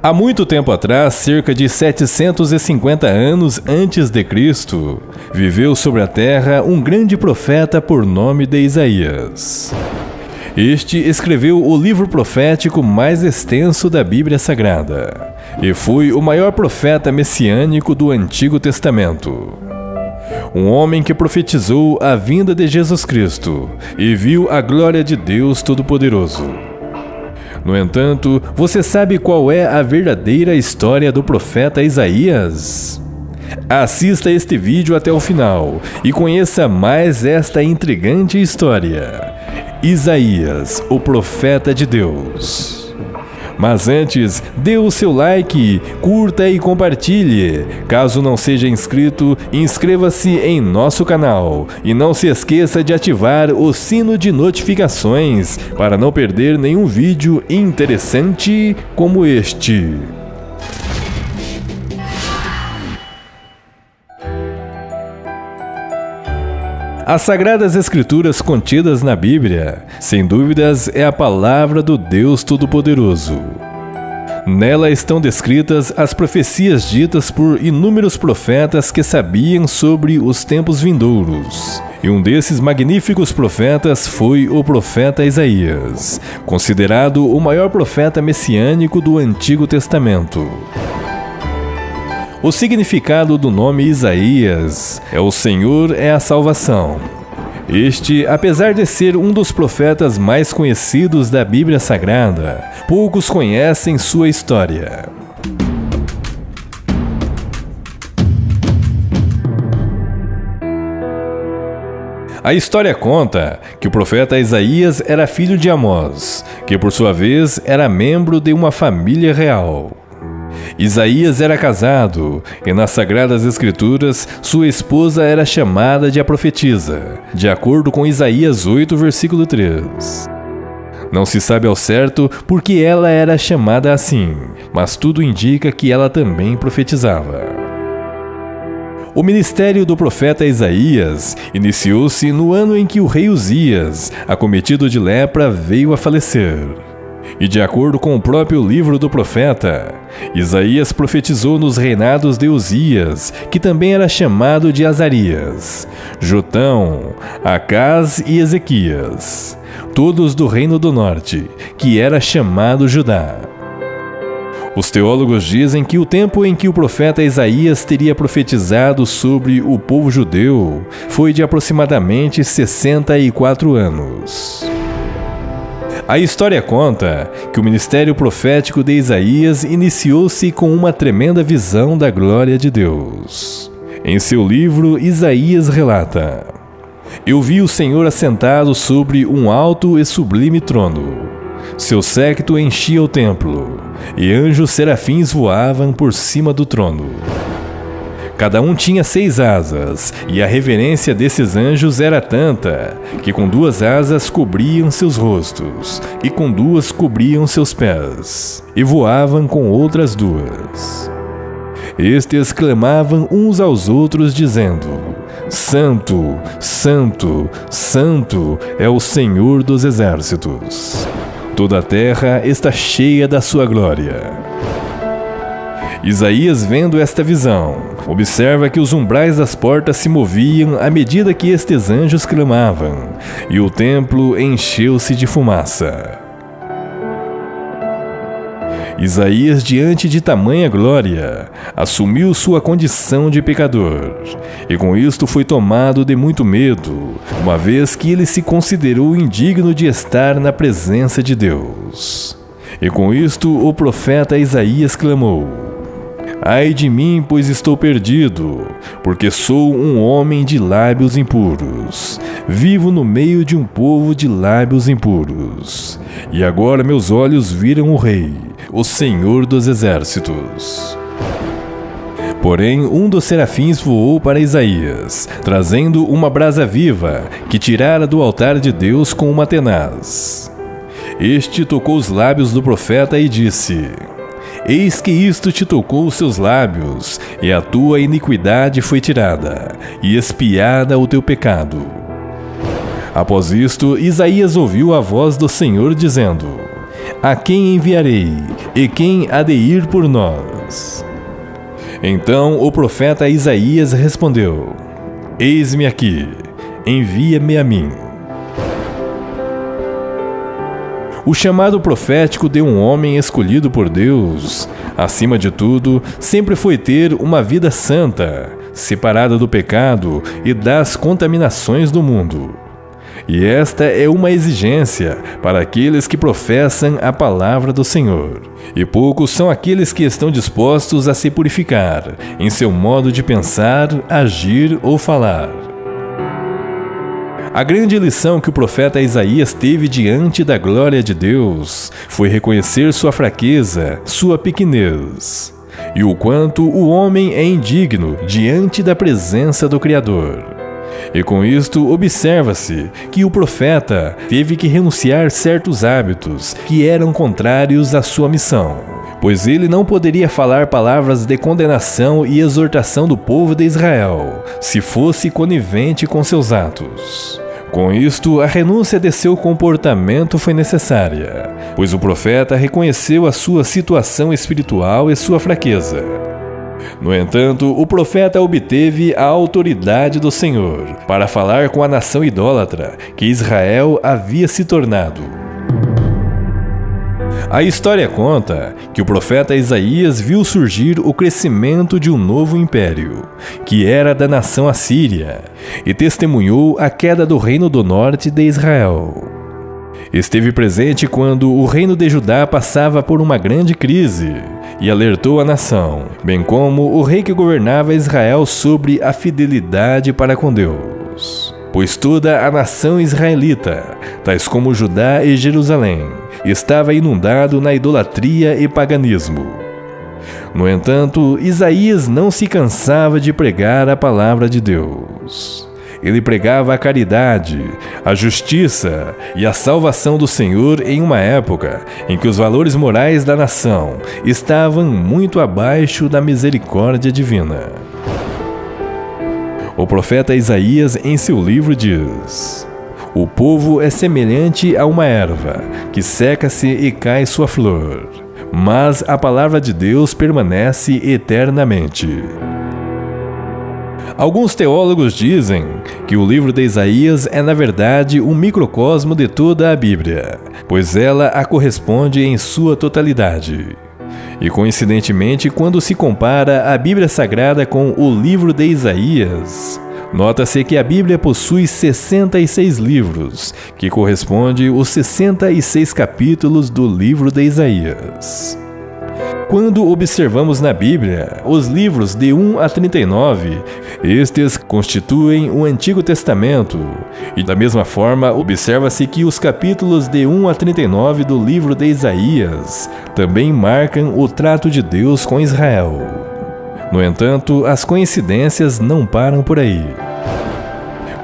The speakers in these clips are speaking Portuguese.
Há muito tempo atrás, cerca de 750 anos antes de Cristo, viveu sobre a terra um grande profeta por nome de Isaías. Este escreveu o livro profético mais extenso da Bíblia Sagrada e foi o maior profeta messiânico do Antigo Testamento. Um homem que profetizou a vinda de Jesus Cristo e viu a glória de Deus Todo-Poderoso. No entanto, você sabe qual é a verdadeira história do profeta Isaías? Assista este vídeo até o final e conheça mais esta intrigante história. Isaías, o profeta de Deus. Mas antes, dê o seu like, curta e compartilhe. Caso não seja inscrito, inscreva-se em nosso canal. E não se esqueça de ativar o sino de notificações para não perder nenhum vídeo interessante como este. As Sagradas Escrituras contidas na Bíblia, sem dúvidas, é a palavra do Deus Todo-Poderoso. Nela estão descritas as profecias ditas por inúmeros profetas que sabiam sobre os tempos vindouros. E um desses magníficos profetas foi o profeta Isaías, considerado o maior profeta messiânico do Antigo Testamento. O significado do nome Isaías é "O Senhor é a salvação". Este, apesar de ser um dos profetas mais conhecidos da Bíblia Sagrada, poucos conhecem sua história. A história conta que o profeta Isaías era filho de Amós, que por sua vez era membro de uma família real. Isaías era casado e nas Sagradas Escrituras sua esposa era chamada de a profetisa, de acordo com Isaías 8, versículo 3. Não se sabe ao certo por que ela era chamada assim, mas tudo indica que ela também profetizava. O ministério do profeta Isaías iniciou-se no ano em que o rei Uzias, acometido de lepra, veio a falecer. E de acordo com o próprio livro do profeta, Isaías profetizou nos reinados de Uzias, que também era chamado de Azarias, Jotão, Acaz e Ezequias, todos do reino do norte, que era chamado Judá. Os teólogos dizem que o tempo em que o profeta Isaías teria profetizado sobre o povo judeu foi de aproximadamente 64 anos. A história conta que o ministério profético de Isaías iniciou-se com uma tremenda visão da glória de Deus. Em seu livro, Isaías relata: "Eu vi o Senhor assentado sobre um alto e sublime trono. Seu séquito enchia o templo, e anjos serafins voavam por cima do trono. Cada um tinha 6 asas, e a reverência desses anjos era tanta, que com 2 asas cobriam seus rostos, e com 2 cobriam seus pés, e voavam com outras 2. Estes clamavam uns aos outros, dizendo: Santo, Santo, Santo é o Senhor dos exércitos. Toda a terra está cheia da sua glória." Isaías, vendo esta visão, observa que os umbrais das portas se moviam à medida que estes anjos clamavam, e o templo encheu-se de fumaça. Isaías, diante de tamanha glória, assumiu sua condição de pecador, e com isto foi tomado de muito medo, uma vez que ele se considerou indigno de estar na presença de Deus. E com isto o profeta Isaías clamou: "Ai de mim, pois estou perdido, porque sou um homem de lábios impuros. Vivo no meio de um povo de lábios impuros. E agora meus olhos viram o Rei, o Senhor dos Exércitos." Porém, um dos serafins voou para Isaías, trazendo uma brasa viva, que tirara do altar de Deus com uma tenaz. Este tocou os lábios do profeta e disse: "Eis que isto te tocou os seus lábios, e a tua iniquidade foi tirada, e expiada o teu pecado." Após isto, Isaías ouviu a voz do Senhor dizendo: a quem enviarei? E quem há de ir por nós? Então o profeta Isaías respondeu: Eis-me aqui, envia-me a mim. O chamado profético de um homem escolhido por Deus, acima de tudo, sempre foi ter uma vida santa, separada do pecado e das contaminações do mundo. E esta é uma exigência para aqueles que professam a palavra do Senhor. E poucos são aqueles que estão dispostos a se purificar em seu modo de pensar, agir ou falar. A grande lição que o profeta Isaías teve diante da glória de Deus foi reconhecer sua fraqueza, sua pequenez, e o quanto o homem é indigno diante da presença do Criador. E com isto observa-se que o profeta teve que renunciar certos hábitos que eram contrários à sua missão, pois ele não poderia falar palavras de condenação e exortação do povo de Israel, se fosse conivente com seus atos. Com isto, a renúncia de seu comportamento foi necessária, pois o profeta reconheceu a sua situação espiritual e sua fraqueza. No entanto, o profeta obteve a autoridade do Senhor para falar com a nação idólatra que Israel havia se tornado. A história conta que o profeta Isaías viu surgir o crescimento de um novo império, que era da nação assíria, e testemunhou a queda do reino do norte de Israel. Esteve presente quando o reino de Judá passava por uma grande crise e alertou a nação, bem como o rei que governava Israel sobre a fidelidade para com Deus. Pois toda a nação israelita, tais como Judá e Jerusalém, estava inundado na idolatria e paganismo. No entanto, Isaías não se cansava de pregar a palavra de Deus. Ele pregava a caridade, a justiça e a salvação do Senhor em uma época em que os valores morais da nação estavam muito abaixo da misericórdia divina. O profeta Isaías, em seu livro, diz: O povo é semelhante a uma erva, que seca-se e cai sua flor, mas a palavra de Deus permanece eternamente. Alguns teólogos dizem que o livro de Isaías é, na verdade, um microcosmo de toda a Bíblia, pois ela a corresponde em sua totalidade. E, coincidentemente, quando se compara a Bíblia Sagrada com o livro de Isaías, nota-se que a Bíblia possui 66 livros, que corresponde aos 66 capítulos do livro de Isaías. Quando observamos na Bíblia os livros de 1 a 39, estes constituem o Antigo Testamento, e da mesma forma observa-se que os capítulos de 1 a 39 do livro de Isaías também marcam o trato de Deus com Israel. No entanto, as coincidências não param por aí.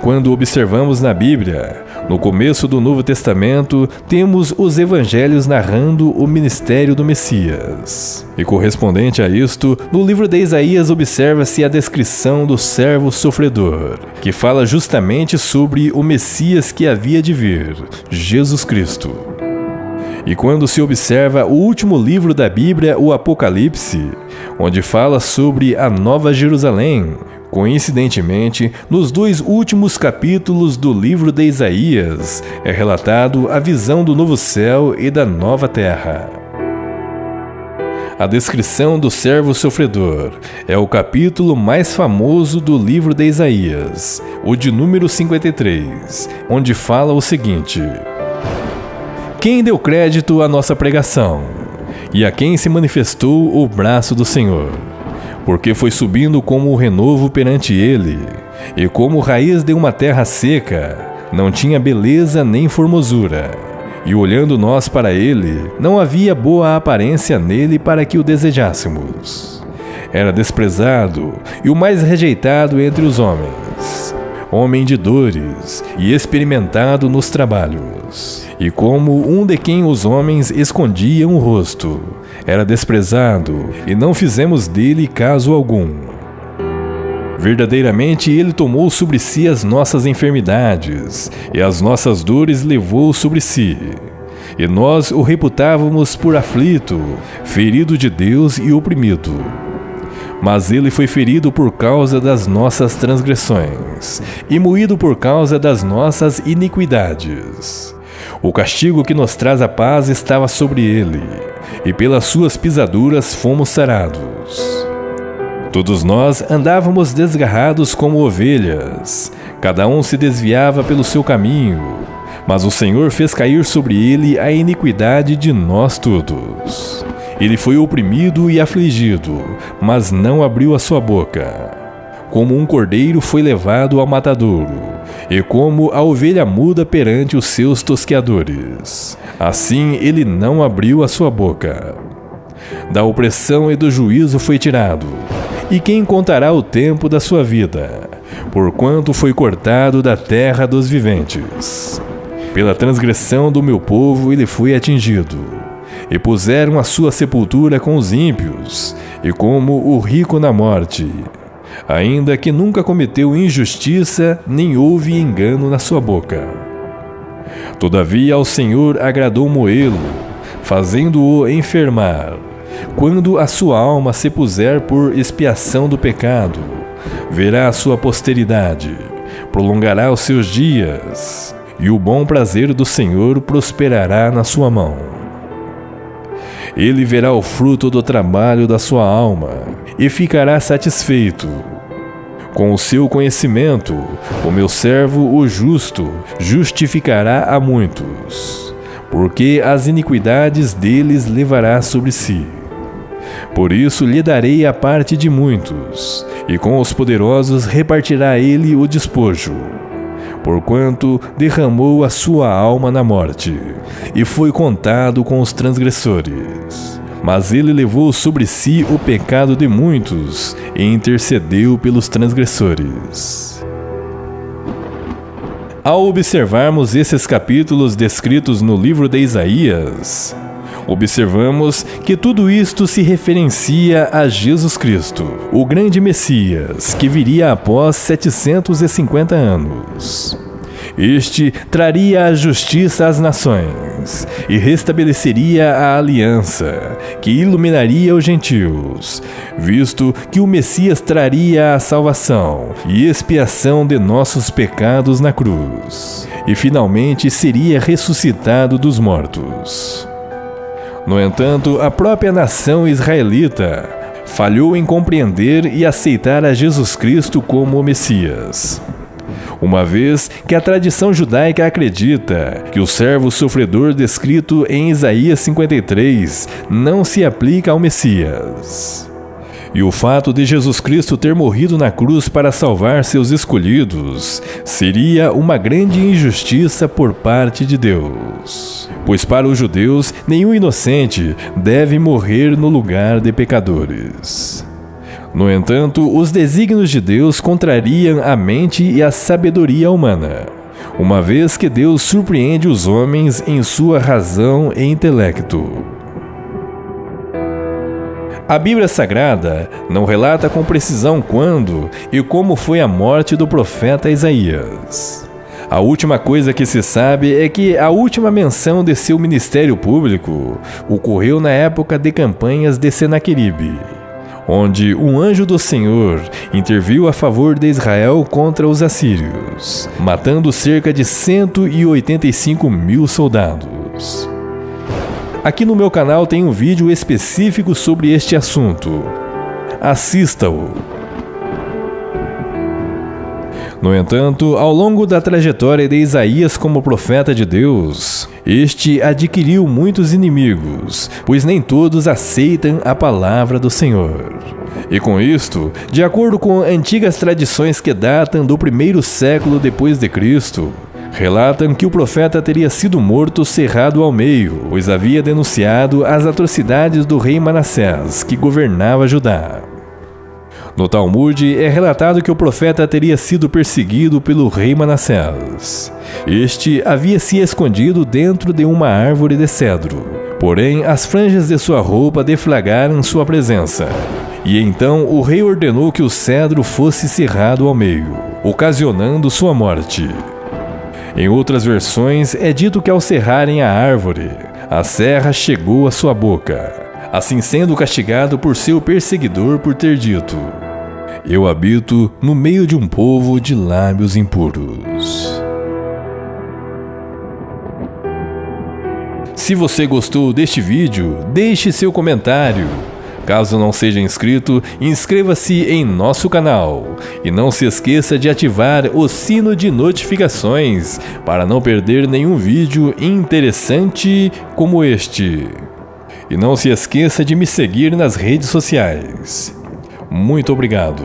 Quando observamos na Bíblia, no começo do Novo Testamento, temos os evangelhos narrando o ministério do Messias. E correspondente a isto, no livro de Isaías observa-se a descrição do servo sofredor, que fala justamente sobre o Messias que havia de vir, Jesus Cristo. E quando se observa o último livro da Bíblia, o Apocalipse, onde fala sobre a Nova Jerusalém, coincidentemente, nos 2 últimos capítulos do livro de Isaías, é relatado a visão do novo céu e da nova terra. A descrição do servo sofredor é o capítulo mais famoso do livro de Isaías, o de número 53, onde fala o seguinte: Quem deu crédito à nossa pregação? E a quem se manifestou o braço do Senhor? Porque foi subindo como o renovo perante ele, e como raiz de uma terra seca, não tinha beleza nem formosura. E olhando nós para ele, não havia boa aparência nele para que o desejássemos. Era desprezado e o mais rejeitado entre os homens, homem de dores e experimentado nos trabalhos. E como um de quem os homens escondiam o rosto, era desprezado, e não fizemos dele caso algum. Verdadeiramente ele tomou sobre si as nossas enfermidades, e as nossas dores levou sobre si. e nós o reputávamos por aflito, ferido de Deus e oprimido. Mas ele foi ferido por causa das nossas transgressões, e moído por causa das nossas iniquidades. O castigo que nos traz a paz estava sobre ele, e pelas suas pisaduras fomos sarados. Todos nós andávamos desgarrados como ovelhas, cada um se desviava pelo seu caminho, mas o Senhor fez cair sobre ele a iniquidade de nós todos. Ele foi oprimido e afligido, mas não abriu a sua boca. Como um cordeiro foi levado ao matadouro, e como a ovelha muda perante os seus tosqueadores, assim ele não abriu a sua boca. Da opressão e do juízo foi tirado, e quem contará o tempo da sua vida, porquanto foi cortado da terra dos viventes? Pela transgressão do meu povo ele foi atingido, e puseram a sua sepultura com os ímpios, e como o rico na morte, ainda que nunca cometeu injustiça, nem houve engano na sua boca. Todavia ao Senhor agradou moê-lo, fazendo-o enfermar. Quando a sua alma se puser por expiação do pecado, verá a sua posteridade, prolongará os seus dias, e o bom prazer do Senhor prosperará na sua mão. Ele verá o fruto do trabalho da sua alma, e ficará satisfeito. Com o seu conhecimento, o meu servo, o justo, justificará a muitos, porque as iniquidades deles levará sobre si. Por isso lhe darei a parte de muitos, e com os poderosos repartirá ele o despojo, porquanto derramou a sua alma na morte, e foi contado com os transgressores. Mas ele levou sobre si o pecado de muitos, e intercedeu pelos transgressores. Ao observarmos esses capítulos descritos no livro de Isaías, observamos que tudo isto se referencia a Jesus Cristo, o grande Messias, que viria após 750 anos. Este traria a justiça às nações e restabeleceria a aliança, que iluminaria os gentios, visto que o Messias traria a salvação e expiação de nossos pecados na cruz, e finalmente seria ressuscitado dos mortos. No entanto, a própria nação israelita falhou em compreender e aceitar a Jesus Cristo como o Messias, uma vez que a tradição judaica acredita que o servo sofredor descrito em Isaías 53 não se aplica ao Messias. E o fato de Jesus Cristo ter morrido na cruz para salvar seus escolhidos seria uma grande injustiça por parte de Deus, pois para os judeus nenhum inocente deve morrer no lugar de pecadores. No entanto, os desígnios de Deus contrariam a mente e a sabedoria humana, uma vez que Deus surpreende os homens em sua razão e intelecto. A Bíblia Sagrada não relata com precisão quando e como foi a morte do profeta Isaías. A última coisa que se sabe é que a última menção de seu ministério público ocorreu na época de campanhas de Senaqueribe, onde um anjo do Senhor interviu a favor de Israel contra os assírios, matando cerca de 185 mil soldados. Aqui no meu canal tem um vídeo específico sobre este assunto. Assista-o. No entanto, ao longo da trajetória de Isaías como profeta de Deus, este adquiriu muitos inimigos, pois nem todos aceitam a palavra do Senhor. E com isto, de acordo com antigas tradições que datam do 1º século depois de Cristo, relatam que o profeta teria sido morto cerrado ao meio, pois havia denunciado as atrocidades do rei Manassés, que governava Judá. No Talmud é relatado que o profeta teria sido perseguido pelo rei Manassés. Este havia se escondido dentro de uma árvore de cedro, porém as franjas de sua roupa deflagraram sua presença. E então o rei ordenou que o cedro fosse cerrado ao meio, ocasionando sua morte. Em outras versões, é dito que ao serrarem a árvore, a serra chegou à sua boca, assim sendo castigado por seu perseguidor por ter dito: eu habito no meio de um povo de lábios impuros. Se você gostou deste vídeo, deixe seu comentário. Caso não seja inscrito, inscreva-se em nosso canal. E não se esqueça de ativar o sino de notificações para não perder nenhum vídeo interessante como este. E não se esqueça de me seguir nas redes sociais. Muito obrigado.